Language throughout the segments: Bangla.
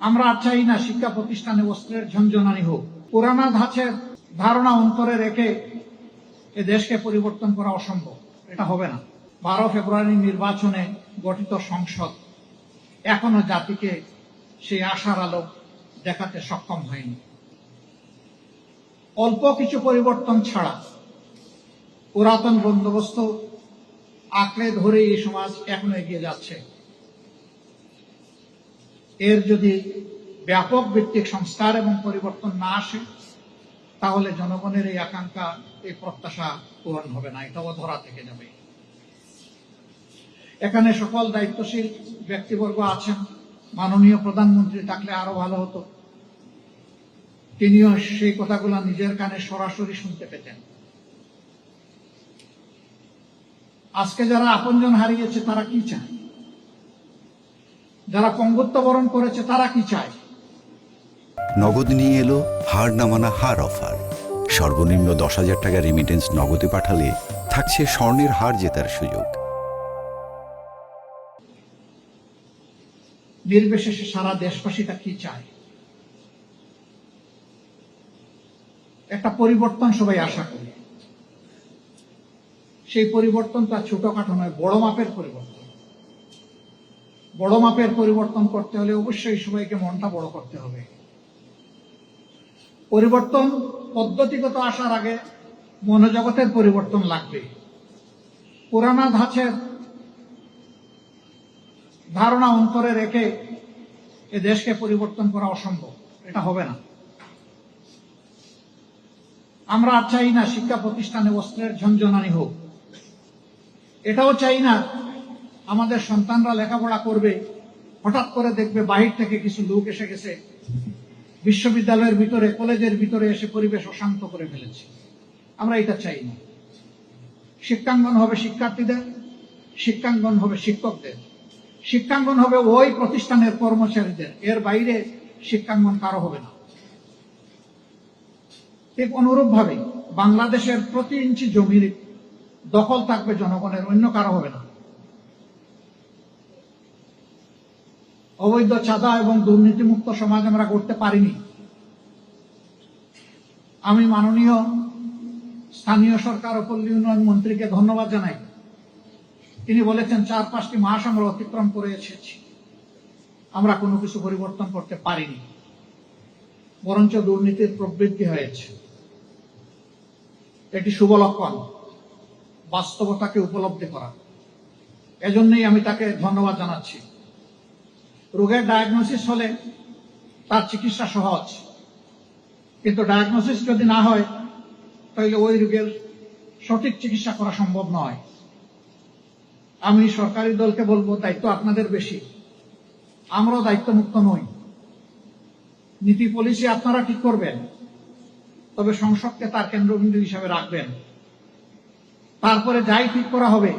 আমরা চাই না শিক্ষা প্রতিষ্ঠানে অস্ত্রের ঝনঝনানি হোক। পুরানা ধাঁচের ধারণা অন্তরে রেখে এ দেশকে পরিবর্তন করা অসম্ভব, এটা হবে না। 12 ফেব্রুয়ারি নির্বাচনে গঠিত সংসদ এখনো জাতিকে সেই আশার আলো দেখাতে সক্ষম হয়নি। অল্প কিছু পরিবর্তন ছাড়া পুরাতন বন্দোবস্ত আঁকড়ে ধরে এই সমাজ এখনো এগিয়ে যাচ্ছে। এর যদি ব্যাপক ভিত্তিক সংস্কার এবং পরিবর্তন না আসে, তাহলে জনগণের এই আকাঙ্ক্ষা, এই প্রত্যাশা পূরণ হবে না, এটাও ধরা থেকে যাবে। এখানে সকল দায়িত্বশীল ব্যক্তিবর্গ আছেন। মাননীয় প্রধানমন্ত্রী থাকলে আরো ভালো হতো, তিনিও সেই কথাগুলো নিজের কানে সরাসরি শুনতে পেতেন। আজকে যারা আপনজন হারিয়েছে তারা কি চায়, যারা পঙ্গুত্ব বরণ করেছে তারা কি চায়? নগদ নিয়ে এলো হার না মানা হার অফার। সর্বনিম্ন 10,000 টাকা রেমিটেন্স নগদে পাঠালে থাকছে স্বর্ণের হার জেতার সুযোগ। নির্বিশেষে সারা দেশবাসীটা কি চায়? একটা পরিবর্তন সবাই আশা করে। সেই পরিবর্তনটা ছোটখাটো নয়, বড় মাপের পরিবর্তন। বড় মাপের পরিবর্তন করতে হলে অবশ্যই সবাইকে মনটা বড় করতে হবে। পরিবর্তন পদ্ধতিগত আসার আগে মনোজগতের পরিবর্তন লাগবে। পুরানা ধাঁচের ধারণা অন্তরে রেখে এ দেশকে পরিবর্তন করা অসম্ভব, এটা হবে না। আমরা চাই না শিক্ষা প্রতিষ্ঠানে অস্ত্রের ঝনঝনানি হোক। এটাও চাই না আমাদের সন্তানরা লেখাপড়া করবে, হঠাৎ করে দেখবে বাহির থেকে কিছু লোক এসে গেছে, বিশ্ববিদ্যালয়ের ভিতরে, কলেজের ভিতরে এসে পরিবেশ অশান্ত করে ফেলেছে। আমরা এটা চাই না। শিক্ষাঙ্গন হবে শিক্ষার্থীদের, শিক্ষাঙ্গন হবে শিক্ষকদের, শিক্ষাঙ্গন হবে ওই প্রতিষ্ঠানের কর্মচারীদের, এর বাইরে শিক্ষাঙ্গন কারো হবে না। ঠিক অনুরূপ ভাবে বাংলাদেশের প্রতি ইঞ্চি জমির দখল থাকবে জনগণের, অন্য কারো হবে না। অবৈধ চাঁদা এবং দুর্নীতিমুক্ত সমাজ আমরা করতে পারিনি। আমি মাননীয় স্থানীয় সরকার ও পল্লী উন্নয়ন মন্ত্রীকে ধন্যবাদ জানাই। তিনি বলেছেন 4-5টি মাস আমরা অতিক্রম করে এসেছি, আমরা কোনো কিছু পরিবর্তন করতে পারিনি, বরঞ্চ দুর্নীতির প্রবৃদ্ধি হয়েছে। এটি শুভ লক্ষণ, বাস্তবতাকে উপলব্ধি করা। এজন্যই আমি তাকে ধন্যবাদ জানাচ্ছি। রোগের ডায়াগনোসিস হলে তার চিকিৎসা সহজ, কিন্তু ডায়াগনোসিস যদি না হয় তাহলে ওই রোগের সঠিক চিকিৎসা করা সম্ভব নয়। আমি সরকারি দলকে বলবো, দায়িত্ব আপনাদের বেশি, আমরাও দায়িত্বমুক্ত নই। নীতি পলিসি আপনারা ঠিক করবেন, তবে সংসদকে তার কেন্দ্রবিন্দু হিসাবে রাখবেন। তারপরে যাই ঠিক করা হবে,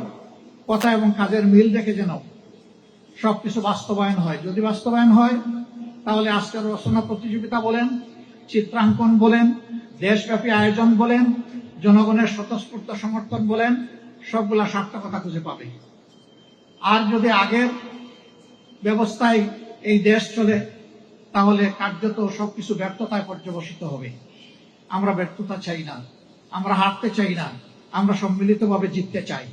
কথা এবং কাজের মিল রেখে যেন সবকিছু বাস্তবায়ন হয়। যদি বাস্তবায়ন হয়, তাহলে আজকের রচনা প্রতিযোগিতা বলেন, চিত্রাঙ্কন বলেন, দেশব্যাপী আয়োজন বলেন, জনগণের স্বতঃস্ফূর্ত সমর্থন বলেন, সবগুলা সার্থকতা খুঁজে পাবে। আর যদি আগের ব্যবস্থায় এই দেশ চলে, তাহলে কার্যত সবকিছু ব্যর্থতায় পর্যবসিত হবে। আমরা ব্যর্থতা চাই না, আমরা হারতে চাই না, আমরা সম্মিলিতভাবে জিততে চাই।